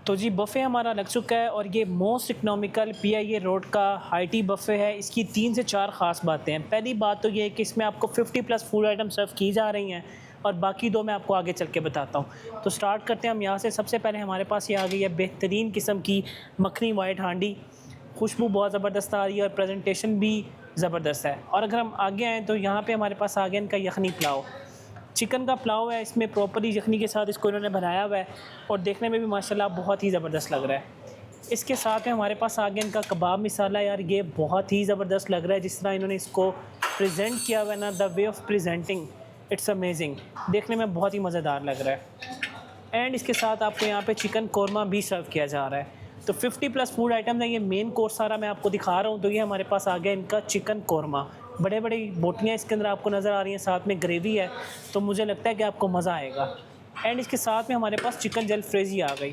तो जी बफ़े हमारा लग चुका है और ये मोस्ट इकनॉमिकल पीआईए रोड का हाई बफ़े है। इसकी 3 से 4 ख़ास बातें हैं। पहली बात तो ये है कि इसमें आपको 50 प्लस फूड आइटम सर्व की जा रही हैं और बाकी 2 मैं आपको आगे चल के बताता हूँ। तो स्टार्ट करते हैं हम यहाँ से। सबसे पहले हमारे पास ये आ गई है बेहतरीन किस्म की मखनी वाइट हांडी। खुशबू बहुत ज़बरदस्त आ रही है और प्रेजेंटेशन भी ज़बरदस्त है। और अगर हम आगे आएँ तो यहाँ पे हमारे पास आ गया इनका यखनी पुलाव। चिकन का पुलाव है, इसमें प्रॉपर्ली यखनी के साथ इसको इन्होंने बनाया हुआ है और देखने में भी माशाल्लाह बहुत ही ज़बरदस्त लग रहा है। इसके साथ में हमारे पास आ गया इनका कबाब मिसाला। यार ये बहुत ही ज़बरदस्त लग रहा है जिस तरह इन्होंने इसको प्रेजेंट किया हुआ है ना, the way of presenting it's amazing, देखने में बहुत ही मज़ेदार लग रहा है। एंड इसके साथ आपको यहाँ पे चिकन कोरमा भी सर्व किया जा रहा है। तो 50 प्लस फूड आइटम्स हैं। ये मेन कोर्स सारा मैं आपको दिखा रहा हूँ। तो ये हमारे पास आ गया इनका चिकन कोरमा। बड़े बड़ी बोटियाँ इसके अंदर आपको नज़र आ रही हैं, साथ में ग्रेवी है, तो मुझे लगता है कि आपको मज़ा आएगा। एंड इसके साथ में हमारे पास चिकन जल फ्रेजी आ गई।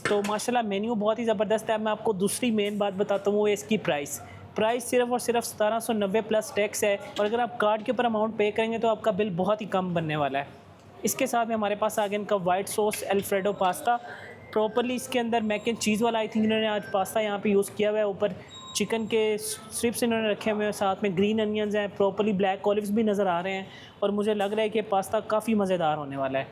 तो माशाल्लाह मेन्यू बहुत ही ज़बरदस्त है। मैं आपको दूसरी मेन बात बताता हूँ, वो इसकी प्राइस सिर्फ़ और सिर्फ 1790 प्लस टैक्स है। और अगर आप कार्ड के ऊपर अमाउंट पे करेंगे तो आपका बिल बहुत ही कम बनने वाला है। इसके साथ में हमारे पास आ गया इनका white sauce alfredo pasta. Properly इसके अंदर मैक एंड चीज़ वाला आई थिंक इन्होंने आज पास्ता यहाँ पे यूज़ किया हुआ है। ऊपर चिकन के स्ट्रिप्स इन्होंने रखे हुए हैं, साथ में ग्रीन अनियंस हैं, प्रॉपर्ली ब्लैक ऑलिव्स भी नज़र आ रहे हैं और मुझे लग रहा है कि पास्ता काफ़ी मज़ेदार होने वाला है।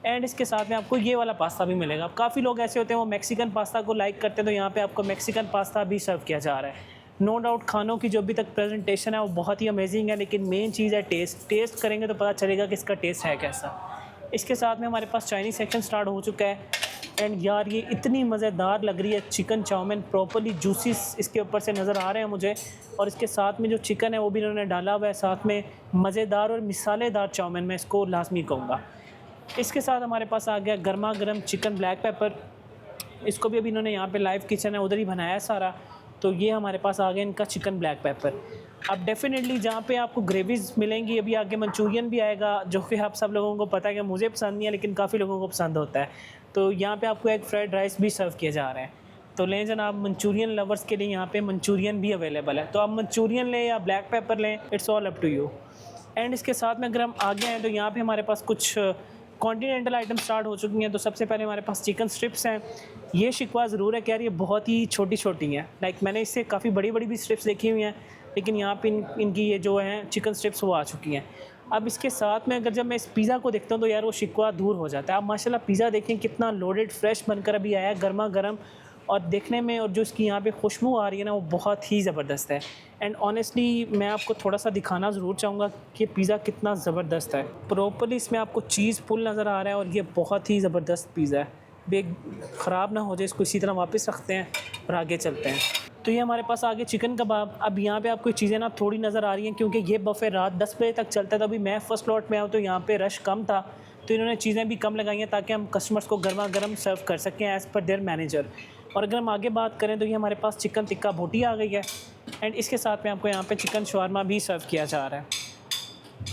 एंड इसके साथ में आपको ये वाला पास्ता भी मिलेगा। काफ़ी लोग ऐसे होते हैं वो मैक्सिकन पास्ता को लाइक करते हैं, तो यहाँ पे आपको मैक्सिकन पास्ता भी सर्व किया जा रहा है। नो डाउट खानों की जो अभी तक प्रेजेंटेशन है वो बहुत ही अमेजिंग है, लेकिन मेन चीज़ है टेस्ट करेंगे तो पता चलेगा कि इसका टेस्ट है कैसा। इसके साथ में हमारे पास चाइनीज़ सेक्शन स्टार्ट हो चुका है। एंड यार ये इतनी मज़ेदार लग रही है चिकन चाउमीन, प्रॉपर्ली जूसीस इसके ऊपर से नज़र आ रहे हैं मुझे। और इसके साथ में जो चिकन है वो भी इन्होंने डाला हुआ है, साथ में मज़ेदार और मिसालेदार चाउमीन, मैं इसको लाजमी कहूँगा। इसके साथ हमारे पास आ गया गर्मा गर्म चिकन ब्लैक पेपर। इसको भी अभी इन्होंने यहाँ पे लाइव किचन है उधर ही बनाया है सारा। तो ये हमारे पास आ गया इनका चिकन ब्लैक पेपर। अब डेफिनेटली जहाँ पे आपको ग्रेवीज़ मिलेंगी, अभी आगे मंचूरियन भी आएगा, जो कि आप सब लोगों को पता है कि मुझे पसंद नहीं है लेकिन काफ़ी लोगों को पसंद होता है। तो यहाँ पे आपको एक फ्राइड राइस भी सर्व किए जा रहे हैं। तो लें जनाब, मंचूरियन लवर्स के लिए यहाँ पे मंचूरियन भी अवेलेबल है। तो आप मंचूरियन लें या ब्लैक पेपर लें, it's all up to you. And इसके साथ में अगर हम आगे हैं तो यहाँ पे हमारे पास कुछ कॉन्टिनेंटल आइटम स्टार्ट हो चुकी हैं। तो सबसे पहले हमारे पास चिकन स्ट्रिप्स हैं। ये शिकवा ज़रूर है कि यार ये बहुत ही छोटी छोटी हैं, लाइक मैंने इससे काफ़ी बड़ी बड़ी भी स्ट्रिप्स देखी हुई हैं, लेकिन यहाँ पे इनकी ये जो हैं चिकन स्ट्रिप्स वो आ चुकी हैं। अब इसके साथ में अगर जब मैं इस पिज़्ज़ा को देखता हूँ तो यार वो शिकवा दूर हो जाता है। अब माशाल्लाह पिज़्ज़ा देखें कितना लोडेड फ्रेश बनकर अभी आया है, गर्मा गर्म, और देखने में और जो इसकी यहाँ पे खुशबू आ रही है ना, वो बहुत ही ज़बरदस्त है। एंड ऑनेस्टली मैं आपको थोड़ा सा दिखाना ज़रूर चाहूँगा कि पिज़्ज़ा कितना ज़बरदस्त है। प्रॉपर्ली इसमें आपको चीज़ पुल नज़र आ रहा है और ये बहुत ही ज़बरदस्त पिज़्ज़ा है। बेग ख़राब ना हो जाए, इसको इसी तरह वापस रखते हैं और आगे चलते हैं। तो ये हमारे पास आगे चिकन कबाब। अब यहाँ पे आपको चीज़ें ना थोड़ी नज़र आ रही हैं क्योंकि ये बफ़े रात 10 बजे तक चलता है। तो अभी मैं फ़र्स्ट लॉट में आऊँ तो यहाँ पे रश कम था, तो इन्होंने चीज़ें भी कम लगाई हैं ताकि हम कस्टमर्स को गर्मा गर्म सर्व कर सकें एज़ पर देयर मैनेजर। और अगर हम आगे बात करें तो ये हमारे पास चिकन टिक्का बोटी आ गई है। एंड इसके साथ में आपको यहाँ पे चिकन शवारमा भी सर्व किया जा रहा है।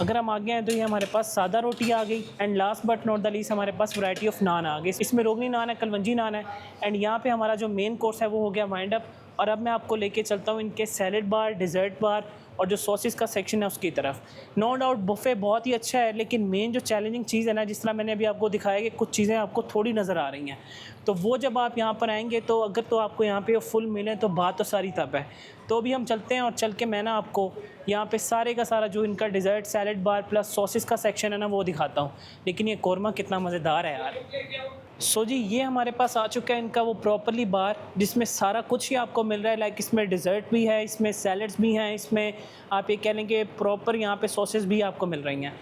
अगर हम आगे हैं तो ये हमारे पास सादा रोटी आ गई। And last but not the least हमारे पास वैरायटी ऑफ नान आ गई। इसमें रोगनी नान है, कलवंजी नान है। एंड यहाँ पे हमारा जो मेन कोर्स है वो हो गया वाइंड अप। और अब मैं आपको लेके चलता हूँ इनके सैलेड बार, डिज़र्ट बार और जो सॉसेस का सेक्शन है उसकी तरफ। नो डाउट बुफ़े बहुत ही अच्छा है, लेकिन मेन जो चैलेंजिंग चीज़ है ना, जिस तरह मैंने अभी आपको दिखाया कि कुछ चीज़ें आपको थोड़ी नज़र आ रही हैं, तो वो जब आप यहाँ पर आएंगे तो अगर तो आपको यहाँ पे फुल मिले तो बात तो सारी तब है। तो अभी हम चलते हैं और चल के मैं ना आपको यहाँ पे सारे का सारा जो इनका डिज़र्ट, सैलेड बार प्लस सॉसेस का सेक्शन है ना वो दिखाता हूँ। लेकिन ये कोरमा कितना मज़ेदार है यार। सो जी ये हमारे पास आ चुका है इनका वो प्रॉपर्ली बार, जिसमें सारा कुछ ही आपको मिल रहा है। लाइक इसमें डिज़र्ट भी है, इसमें सैलड्स भी हैं, इसमें आप ये कह लें कि प्रॉपर यहाँ पे सॉसेस भी आपको मिल रही हैं।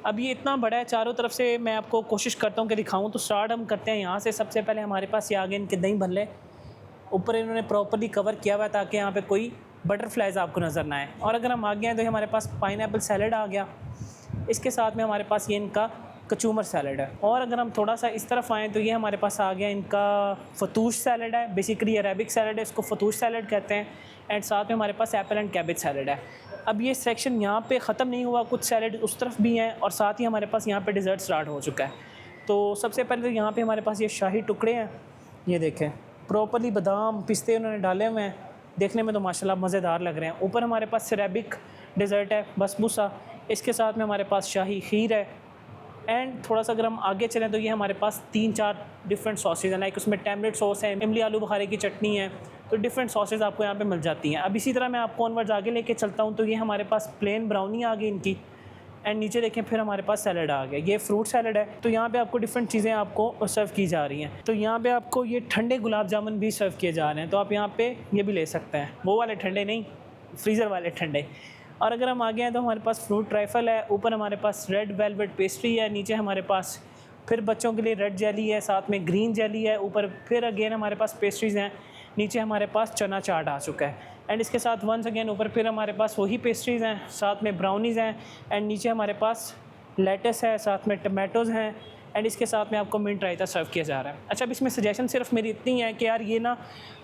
अब ये इतना बड़ा है, चारों तरफ से मैं आपको कोशिश करता हूँ कि दिखाऊँ। तो स्टार्ट हम करते हैं यहाँ से। सबसे पहले हमारे पास ये आगे इनके दही भल्ले, ऊपर इन्होंने प्रॉपर्ली कवर किया हुआ है ताकि यहाँ पे कोई बटरफ्लाइज आपको नज़र ना आए। और अगर हम आगे हैं तो ये हमारे पास पाइनएप्पल सैलड आ गया। इसके साथ में हमारे पास ये इनका कचूमर सैलड है। और अगर हम थोड़ा सा इस तरफ आएँ तो ये हमारे पास आ गया इनका फतूश सैलड है। बेसिकली अरेबिक सैलड है, इसको फतूश सैलड कहते हैं। एंड साथ में हमारे पास एप्पल एंड कैबेज सैलड है। अब ये सेक्शन यहाँ पे ख़त्म नहीं हुआ, कुछ सैलड उस तरफ भी हैं और साथ ही हमारे पास यहाँ पे डिज़र्ट स्टार्ट हो चुका है। तो सबसे पहले तो यहाँ पे हमारे पास ये शाही टुकड़े हैं, ये देखें प्रॉपर्ली बादाम पिस्ते उन्होंने डाले हुए हैं, देखने में तो माशाल्लाह मज़ेदार लग रहे हैं। ऊपर हमारे पास अरेबिक डिज़र्ट है, बसबूसा। इसके साथ में हमारे पास शाही खीर है। एंड थोड़ा सा अगर हम आगे चलें तो ये हमारे पास 3-4 डिफरेंट सॉसेज हैं, लाइक उसमें टैमरिंड सॉस है, इमली आलू बुखारे की चटनी है, तो डिफरेंट सॉसेज आपको यहाँ पे मिल जाती हैं। अब इसी तरह मैं आपको ऑनवर्ड्स आगे लेके चलता हूँ, तो ये हमारे पास प्लेन ब्राउनी आ गई इनकी, एंड नीचे देखें फिर हमारे पास सैलड आ गया, ये फ्रूट सैलड है। तो यहाँ पे आपको डिफरेंट चीज़ें आपको सर्व की जा रही हैं। तो यहाँ पे आपको ये ठंडे गुलाब जामुन भी सर्व किए जा रहे हैं, तो आप यहाँ पे ये भी ले सकते हैं, वो वाले ठंडे नहीं, फ्रीज़र वाले ठंडे। और अगर हम आगे हैं तो हमारे पास फ्रूट ट्राइफल है, ऊपर हमारे पास रेड वेलवेट पेस्ट्री है, नीचे हमारे पास फिर बच्चों के लिए रेड जेली है, साथ में ग्रीन जेली है, ऊपर फिर अगेन हमारे पास पेस्ट्रीज़ हैं, नीचे हमारे पास चना चाट आ चुका है, एंड इसके साथ वंस अगेन ऊपर फिर हमारे पास वही पेस्ट्रीज़ हैं, साथ में ब्राउनीज़ हैं, एंड नीचे हमारे पास लेटस है, साथ में टमाटोज़ हैं, एंड इसके साथ में आपको मिंट रायता सर्व किया जा रहा है। अच्छा, अब इसमें सजेशन सिर्फ मेरी इतनी है कि यार ये ना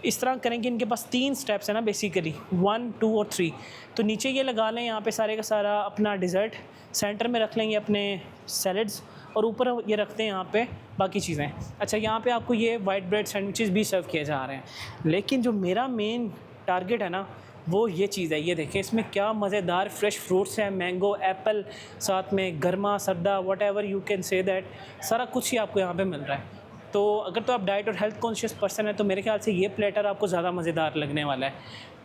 इस तरह करें कि इनके पास 3 स्टेप्स हैं ना बेसिकली, 1, 2 और 3। तो नीचे ये लगा लें यहाँ पे सारे का सारा अपना डिज़र्ट, सेंटर में रख लेंगे अपने सैलड्स, और ऊपर ये रखते हैं यहाँ पे बाकी चीज़ें। अच्छा, यहाँ पे आपको ये वाइट ब्रेड सैंडविचेस भी सर्व किए जा रहे हैं, लेकिन जो मेरा मेन टारगेट है ना वो ये चीज़ है। ये देखें इसमें क्या मज़ेदार फ्रेश फ्रूट्स हैं, मैंगो, एप्पल, साथ में गर्मा सर्दा, whatever you can say that, सारा कुछ ही आपको यहाँ पे मिल रहा है। तो अगर तो आप डाइट और हेल्थ कॉन्शियस पर्सन है तो मेरे ख्याल से ये प्लेटर आपको ज़्यादा मज़ेदार लगने वाला है।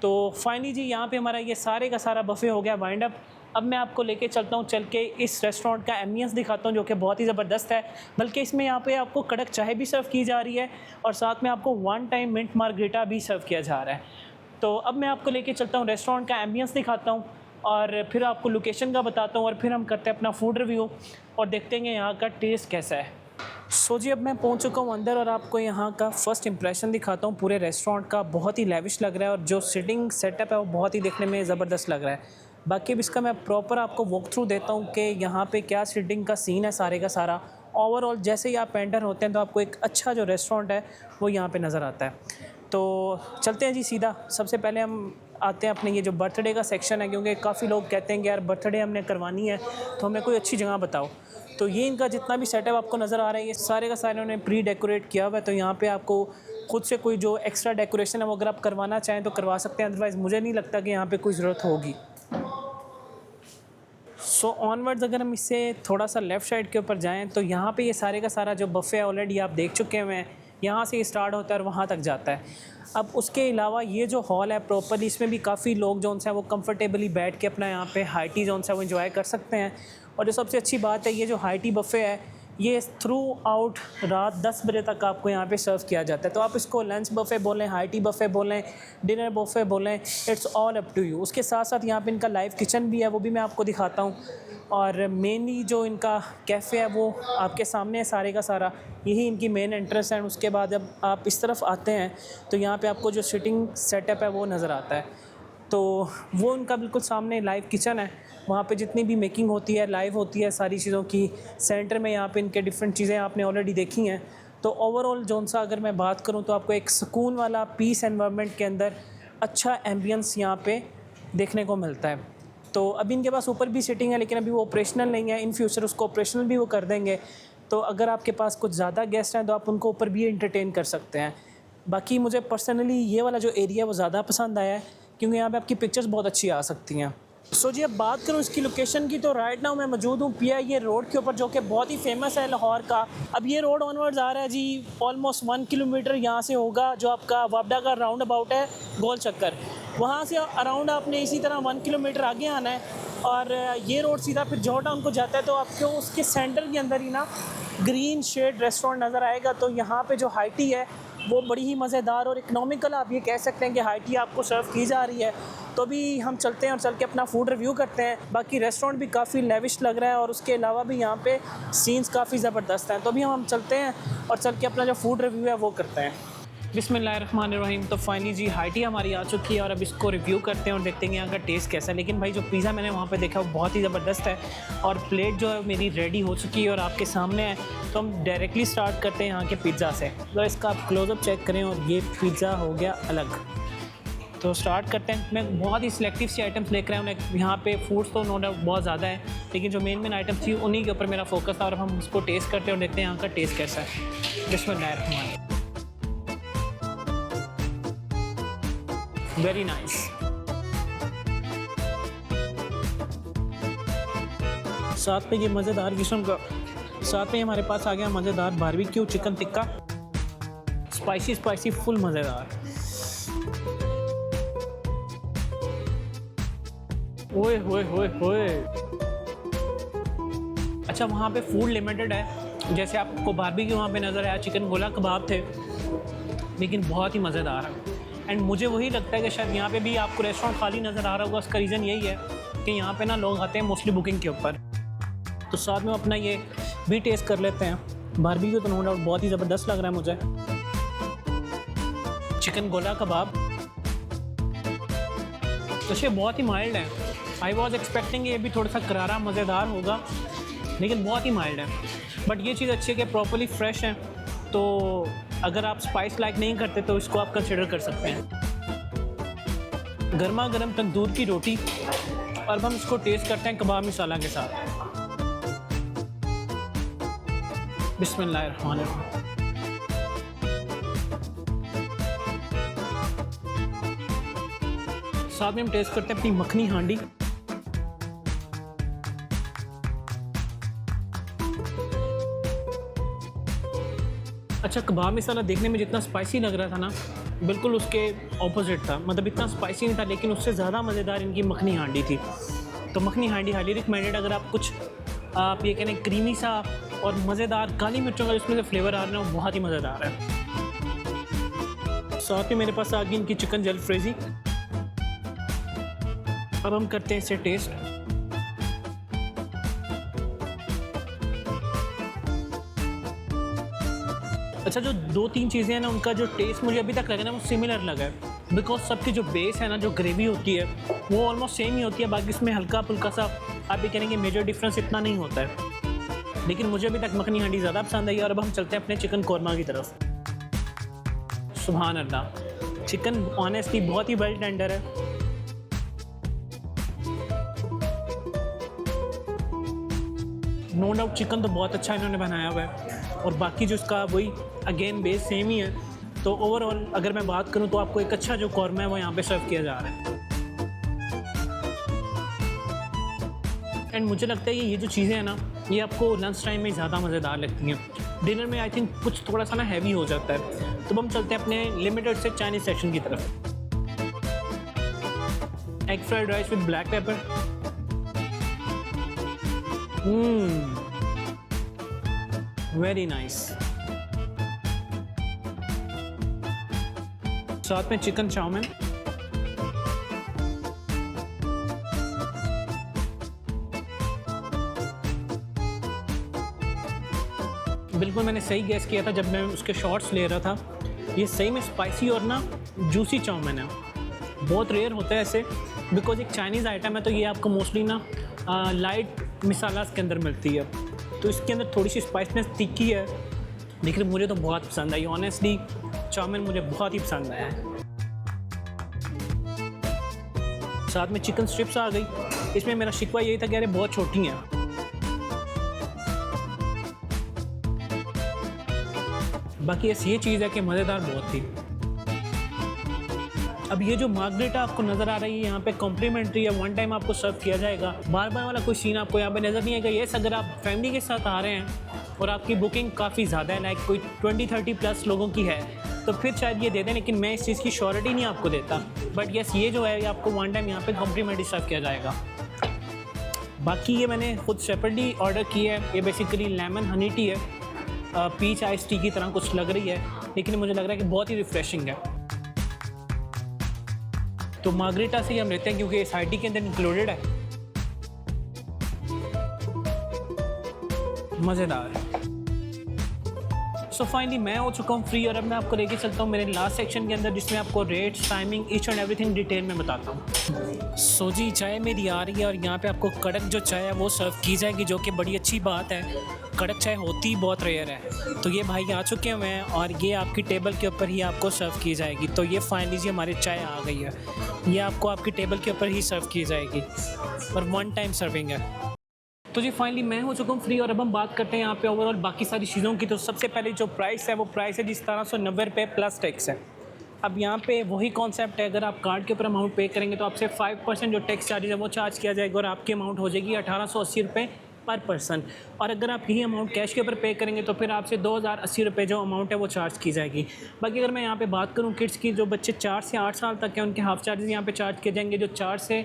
तो फाइनली जी यहाँ पे हमारा ये सारे का सारा बफ़े हो गया वाइंड अप। अब मैं आपको लेके चलता हूँ, चल के इस रेस्टोरेंट का एम्बियंस दिखाता हूँ जो कि बहुत ही ज़बरदस्त है। बल्कि इसमें यहाँ पे आपको कड़क चाय भी सर्व की जा रही है और साथ में आपको 1 टाइम मिंट मार्गरीटा भी सर्व किया जा रहा है। तो अब मैं आपको लेके चलता हूँ, रेस्टोरेंट का एम्बियंस दिखाता हूँ और फिर आपको लोकेशन का बताता हूँ, और फिर हम करते हैं अपना फूड रिव्यू और देखते हैं यहाँ का टेस्ट कैसा है। सो जी, अब मैं पहुँच चुका हूँ अंदर और आपको यहाँ का फ़र्स्ट इंप्रेशन दिखाता हूँ पूरे रेस्टोरेंट का। बहुत ही लेविश लग रहा है और जो सिटिंग सेटअप है वो बहुत ही देखने में ज़बरदस्त लग रहा है। बाकी अब इसका मैं प्रॉपर आपको वॉक थ्रू देता हूँ कि यहाँ पे क्या सिटिंग का सीन है सारे का सारा। ओवरऑल जैसे ही आप एंटर होते हैं तो आपको एक अच्छा जो रेस्टोरेंट है वो यहाँ पे नज़र आता है। तो चलते हैं जी सीधा। सबसे पहले हम आते हैं अपने ये जो बर्थडे का सेक्शन है, क्योंकि काफ़ी लोग कहते हैं कि यार बर्थडे हमने करवानी है तो हमें कोई अच्छी जगह बताओ। तो ये इनका जितना भी सेटअप आपको नज़र आ रहा है ये सारे का सारे उन्होंने प्री डेकोरेट किया हुआ है। तो यहाँ पे आपको खुद से कोई जो एक्स्ट्रा डेकोरेशन है वो अगर आप करवाना चाहें तो करवा सकते हैं, अदरवाइज़ मुझे नहीं लगता कि यहाँ पे कोई ज़रूरत होगी। सो ऑनवर्ड्स अगर हम इससे थोड़ा सा लेफ़्ट साइड के ऊपर जाएँ तो यहाँ पे ये सारे का सारा जो बफ़े है ऑलरेडी आप देख चुके हैं, यहाँ से स्टार्ट होता है और वहाँ तक जाता है। अब उसके अलावा ये जो हॉल है प्रॉपरली, इसमें भी काफ़ी लोग जो हैं वो कंफर्टेबली बैठ के अपना यहाँ पे हाई टी जो है वो एंजॉय कर सकते हैं। और जो सबसे अच्छी बात है, ये जो हाई टी बफ़े है ये थ्रू आउट रात 10 बजे तक आपको यहाँ पे सर्व किया जाता है। तो आप इसको लंच बफ़े बोलें, हाई टी बफ़े बोलें, डिनर बफ़े बोलें, it's all up to you. उसके साथ साथ यहाँ पे इनका लाइव किचन भी है, वो भी मैं आपको दिखाता हूँ। और मेनली जो इनका कैफ़े है वो आपके सामने है सारे का सारा, यही इनकी मेन एंट्रेंस है। उसके बाद जब आप इस तरफ आते हैं तो यहाँ पे आपको जो सिटिंग सेटअप है वो नज़र आता है। तो वो उनका बिल्कुल सामने लाइव किचन है, वहाँ पे जितनी भी मेकिंग होती है लाइव होती है सारी चीज़ों की। सेंटर में यहाँ पे इनके डिफरेंट चीज़ें आपने ऑलरेडी देखी हैं। तो ओवरऑल जोन सा अगर मैं बात करूँ तो आपको एक सुकून वाला पीस एनवायरनमेंट के अंदर अच्छा एम्बियंस यहाँ पे देखने को मिलता है। तो अभी इनके पास ऊपर भी सिटिंग है लेकिन अभी वो ऑपरेशनल नहीं है, इन फ्यूचर उसको ऑपरेशनल भी वो कर देंगे। तो अगर आपके पास कुछ ज़्यादा गेस्ट हैं तो आप उनको ऊपर भी एंटरटेन कर सकते हैं। बाकी मुझे पर्सनली ये वाला जो एरिया है वो ज़्यादा पसंद आया है क्योंकि यहाँ पे आपकी पिक्चर्स बहुत अच्छी आ सकती हैं। सो जी, अब बात करूँ इसकी लोकेशन की तो राइट नाउ मैं मौजूद हूँ PIA रोड के ऊपर, जो कि बहुत ही फेमस है लाहौर का। अब ये रोड ऑनवर्ड्स आ रहा है जी, ऑलमोस्ट 1 किलोमीटर यहाँ से होगा जो आपका वापडा का राउंड अबाउट है गोल चक्कर, वहाँ से अराउंड आपने इसी तरह 1 किलोमीटर आगे आना है और ये रोड सीधा फिर जौहर टाउन को जाता है। तो आपको उसके सेंटर के अंदर ही ना ग्रीन शेड रेस्टोरेंट नज़र आएगा। तो यहाँ पे जो हाई टी है वो बड़ी ही मज़ेदार और इकनॉमिकल आप ये कह सकते हैं कि हाई टी आपको सर्व की जा रही है। तो अभी हम चलते हैं और चल के अपना फूड रिव्यू करते हैं। बाकी रेस्टोरेंट भी काफ़ी लेविश लग रहा है और उसके अलावा भी यहाँ पे सीन्स काफ़ी ज़बरदस्त हैं। तो अभी हम चलते हैं और चल के अपना जो फूड रिव्यू है वो करते हैं। बिस्मिल्लाहिर्रहमानिर्रहीम। तो फाइनली जी हाई टी हमारी आ चुकी है और अब इसको रिव्यू करते हैं और देखते हैं यहाँ का टेस्ट कैसा है। लेकिन भाई जो पिज़्ज़ा मैंने वहाँ पे देखा वो बहुत ही ज़बरदस्त है और प्लेट जो है मेरी रेडी हो चुकी है और आपके सामने है। तो हम डायरेक्टली स्टार्ट करते हैं यहाँ के पिज़्ज़ा से। तो इसका आप क्लोज़अप चेक करें और ये पिज़्ज़ा हो गया अलग। तो स्टार्ट करते हैं। मैं बहुत ही सिलेक्टिव सी आइटम्स लेकर आया हूँ। यहाँ पे फूड्स तो नो डाउट बहुत ज़्यादा है लेकिन जो मेन आइटम्स थी उन्हीं के ऊपर मेरा फोकस था और हम उसको टेस्ट करते हैं और देखते हैं यहाँ का टेस्ट कैसा है। बिस्मिल्लाहिर्रहमानिर्रहीम। Very nice. साथ में ये मज़ेदार किस्म का साथ में हमारे पास आ गया मज़ेदार barbecue chicken tikka, spicy full मज़ेदार। ओए होए होए होए। अच्छा, वहाँ पे फूड लिमिटेड है, जैसे आपको बारबेक्यू वहाँ पे नज़र आया, चिकन गोला कबाब थे, लेकिन बहुत ही मज़ेदार है। एंड मुझे वही लगता है कि शायद यहाँ पे भी आपको रेस्टोरेंट खाली नज़र आ रहा होगा। उसका रीज़न यही है कि यहाँ पे ना लोग आते हैं मोस्टली बुकिंग के ऊपर। तो साथ में अपना ये भी टेस्ट कर लेते हैं। बारबेक्यू तो नो डाउट बहुत ही ज़बरदस्त लग रहा है मुझे। चिकन गोला कबाब तो ये बहुत ही माइल्ड है। आई वॉज एक्सपेक्टिंग ये भी थोड़ा सा करारा मज़ेदार होगा, लेकिन बहुत ही माइल्ड है। बट ये चीज़ अच्छी है कि प्रॉपर्ली फ्रेश है, तो अगर आप स्पाइस लाइक नहीं करते तो इसको आप कंसिडर कर सकते हैं। गर्मा गर्म तंदूर की रोटी, और हम इसको टेस्ट करते हैं कबाब मसाला के साथ। बिस्मिल्लाहिर्रहमानिर्रहीम। साथ में हम टेस्ट करते हैं अपनी मखनी हांडी। अच्छा, कबाब मसाला देखने में जितना स्पाइसी लग रहा था ना, बिल्कुल उसके ऑपोजिट था। मतलब इतना स्पाइसी नहीं था, लेकिन उससे ज़्यादा मज़ेदार इनकी मखनी हांडी थी। तो मखनी हांडी हाईली रिकमेंडेड। अगर आप कुछ आप ये कहें क्रीमी सा और मज़ेदार काली मिर्चों का इसमें से फ्लेवर आ रहा है, वो बहुत ही मज़ेदार है। साथ में मेरे पास आ गई इनकी चिकन जलफ्रेज़ी। अब हम करते हैं इसे टेस्ट। अच्छा, जो 2-3 चीज़ें हैं ना, उनका जो टेस्ट मुझे अभी तक लगा ना वो सिमिलर लगा है, बिकॉज सबकी जो बेस है ना, जो ग्रेवी होती है वो ऑलमोस्ट सेम ही होती है। बाकी इसमें हल्का फुल्का सा आप ये कहेंगे मेजर डिफरेंस इतना नहीं होता है। लेकिन मुझे अभी तक मखनी हांडी ज़्यादा पसंद आई। और अब हम चलते हैं अपने चिकन कौरमा की तरफ। सुभान अल्लाह, चिकन ऑनेस्टली बहुत ही वेल टेंडर है। नो डाउट चिकन तो बहुत अच्छा इन्होंने बनाया हुआ है, और बाकी जो इसका वही अगेन बेस सेम ही है। तो ओवरऑल अगर मैं बात करूं तो आपको एक अच्छा जो कौरमा है वो यहाँ पे सर्व किया जा रहा है। एंड मुझे लगता है कि ये जो चीज़ें हैं ना, ये आपको लंच टाइम में ज़्यादा मज़ेदार लगती हैं। डिनर में आई थिंक कुछ थोड़ा सा ना हैवी हो जाता है। तो हम चलते हैं अपने लिमिटेड से चाइनीज़ सेक्शन की तरफ। Egg fried rice with black pepper. Very nice. साथ में चिकन चाउमीन। बिल्कुल मैंने सही गैस किया था जब मैं उसके शॉट्स ले रहा था। ये सही में स्पाइसी और ना जूसी चाउमीन है। बहुत रेयर होता है ऐसे, बिकॉज एक चाइनीज़ आइटम है, तो ये आपको मोस्टली ना लाइट मसाला के अंदर मिलती है, तो इसके अंदर थोड़ी सी स्पाइसनेस तीखी है, लेकिन मुझे तो बहुत पसंद आई। ऑनेस्टली चाउमीन मुझे बहुत ही पसंद आया है। साथ में चिकन स्ट्रिप्स आ गई। इसमें मेरा शिकवा यही था कि अरे बहुत छोटी हैं। बाकी ये चीज़ है कि मज़ेदार बहुत थी। अब ये जो मार्गरेटा आपको नज़र आ रही है यहाँ पे कॉम्प्लीमेंट्री या वन टाइम आपको सर्व किया जाएगा। बार बार वाला कोई सीन आपको यहाँ पे नज़र नहीं आएगा। येस, अगर आप फैमिली के साथ आ रहे हैं और आपकी बुकिंग काफ़ी ज़्यादा है, लाइक कोई 20-30 प्लस लोगों की है, तो फिर शायद ये दे दें, लेकिन मैं इस चीज़ की श्योरिटी नहीं आपको देता। बट येस, ये जो है ये आपको वन टाइम यहाँ पे कॉम्प्लीमेंट्री सर्व किया जाएगा। बाकी ये मैंने खुद सेपरेटली ऑर्डर की है। ये बेसिकली लेमन हनी टी है, पीच आइस टी की तरह कुछ लग रही है, लेकिन मुझे लग रहा है कि बहुत ही रिफ्रेशिंग है। तो मार्गरेटा से ही हम लेते हैं क्योंकि इस हाई टी के अंदर इंक्लूडेड है। मज़ेदार। सो फाइनली मैं हो चुका हूँ फ्री, और अब मैं आपको लेके चलता हूँ मेरे लास्ट सेक्शन के अंदर, जिसमें आपको rates, timing, each and everything detail में बताता हूँ। सो जी, चाय मेरी आ रही है और यहाँ पे आपको कड़क जो चाय है वो सर्व की जाएगी, जो कि बड़ी अच्छी बात है। कड़क चाय होती बहुत रेयर है। तो ये भाई आ चुके हुए हैं और ये आपकी टेबल के ऊपर ही आपको सर्व की जाएगी। तो ये फाइनली जी हमारी चाय आ गई है, ये आपको आपकी टेबल के ऊपर ही सर्व की जाएगी और वन टाइम सर्विंग है। तो जी फाइनली मैं हो चुका हूँ फ्री, और अब हम बात करते हैं यहाँ पे ओवरऑल बाकी सारी चीज़ों की। तो सबसे पहले जो प्राइस है वो प्राइस है जी 1790 रुपये प्लस टैक्स है। अब यहाँ पे वही कॉन्सेप्ट है, अगर आप कार्ड के ऊपर अमाउंट पे करेंगे तो आपसे 5% जो टैक्स चार्जेस है वो चार्ज किया जाएगा, और आपकी अमाउंट हो जाएगी 1880 रुपये पर पर्सन। और अगर आप यही अमाउंट कैश के ऊपर पे करेंगे तो फिर आपसे 2080 रुपये जो अमाउंट है वो चार्ज की जाएगी। बाकी अगर मैं यहाँ पे बात करूँ किड्स की, जो बच्चे 4 से 8 साल तक हैं उनके हाफ चार्जेस यहाँ पे चार्ज किए जाएंगे। जो 4 से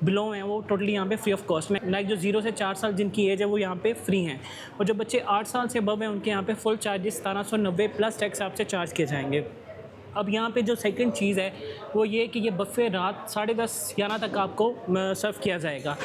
बिलो हैं वो टोटली यहाँ पे फ्री ऑफ कॉस्ट में, लाइक जो 0 से 4 साल जिनकी एज है वो यहाँ पे फ्री हैं। और जो बच्चे 8 साल से अबव हैं उनके यहाँ पे फुल चार्जेस 1790 प्लस टैक्स आपसे चार्ज किए जाएंगे। अब यहाँ पे जो सेकंड चीज़ है वो ये कि ये बफ़े रात 10:30-11 तक आपको सर्व किया जाएगा।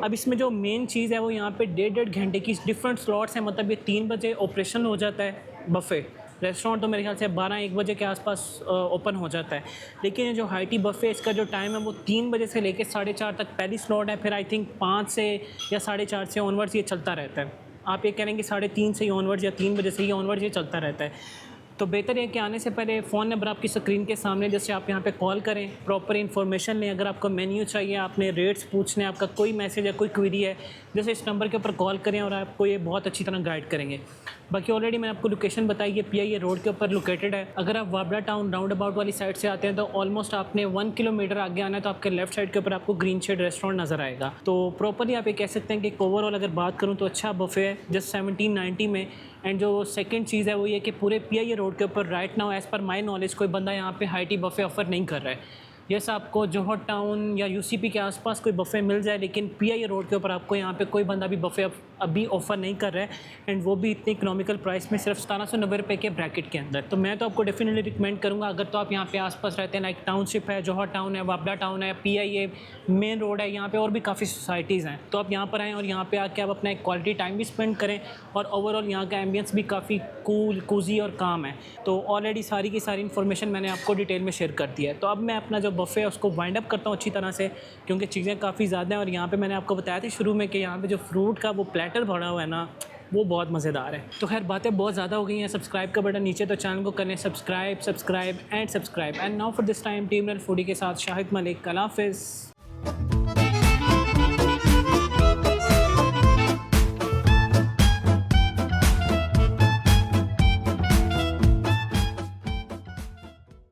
अब इसमें जो मेन चीज़ है वो यहाँ पे 1.5 घंटे की डिफरेंट स्लॉट्स हैं, मतलब ये 3 बजे ऑपरेशन हो जाता है बफ़े। रेस्टोरेंट तो मेरे ख्याल से 12-1 बजे के आसपास ओपन हो जाता है, लेकिन ये जो हाई टी बफ़े इसका जो टाइम है वो 3 बजे से लेकर 4:30 तक पहली स्लॉट है, फिर आई थिंक 5 से या 4:30 से ऑनवर्ड्स ये चलता रहता है। आप ये करेंगे 3:30 से ही ऑनवर्ड्स या 3 बजे से ही ऑनवर्ड्स ये चलता रहता है। तो बेहतर है कि आने से पहले फ़ोन नंबर आपकी स्क्रीन के सामने, जैसे आप यहाँ पे कॉल करें, प्रॉपर इन्फॉर्मेशन लें। अगर आपको मेन्यू चाहिए, आपने रेट्स पूछने, आपका कोई मैसेज है, कोई क्वेरी है, जैसे इस नंबर के ऊपर कॉल करें और आपको ये बहुत अच्छी तरह गाइड करेंगे। बाकी ऑलरेडी मैंने आपको लोकेशन बताई है, PIA रोड के ऊपर लोकेटेड है। अगर आप वाबड़ा टाउन राउंड अबाउट वाली साइड से आते हैं तो ऑलमोस्ट आपने 1 किलोमीटर आगे आना है तो आपके लेफ्ट साइड के ऊपर आपको ग्रीन शेड रेस्टोरेंट नज़र आएगा। तो प्रॉपरली आप ये कह सकते हैं कि ओवरऑल अगर बात करूँ तो अच्छा बफ़े है जस्ट 1790 में। एंड जो सेकंड चीज़ है वो ये कि पूरे PIA रोड के ऊपर right now as per my knowledge कोई बंदा यहाँ पे हाई टी बफ़े ऑफ़र नहीं कर रहा है। जैसा आपको जौहर टाउन या UCP के आसपास कोई बफ़े मिल जाए, लेकिन PIA रोड के ऊपर आपको यहाँ पे कोई बंदा भी बफ़े अभी ऑफ़र नहीं कर रहा है, एंड वो भी इतने इकोनॉमिकल प्राइस में, सिर्फ 1790 रुपये के ब्रैकेट के अंदर। तो मैं तो आपको डेफिनेटली रिकमेंड करूँगा, अगर तो आप यहाँ पे आसपास रहते हैं, लाइक टाउनशिप है, जौहर टाउन है, वाबड़ा टाउन है, PIA मेन रोड है, यहाँ पे और भी काफ़ी सोसाइटीज़ हैं, तो आप यहाँ पर आएँ और यहाँ पे आके आप अपना एक क्वालिटी टाइम भी स्पेंड करें। और ओवरऑल यहाँ का एम्बियंस भी काफ़ी कूल, कोजी और काम है। तो ऑलरेडी सारी की सारी इन्फॉर्मेशन मैंने आपको डिटेल में शेयर कर दिया है। तो अब मैं अपना जो बफ़े है उसको वाइंड अप करता हूँ अच्छी तरह से, क्योंकि चीज़ें काफ़ी ज़्यादा हैं। और यहाँ पे मैंने आपको बताया था शुरू में कि यहाँ पे जो फ्रूट का वो प्लेटर भरा हुआ है ना, वो बहुत मज़ेदार है। तो खैर बातें बहुत ज़्यादा हो गई हैं। सब्सक्राइब का बटन नीचे, तो चैनल को करें subscribe and now for this time team run foodie के साथ शाहिद मलिक। अल्लाह हाफ़िज़।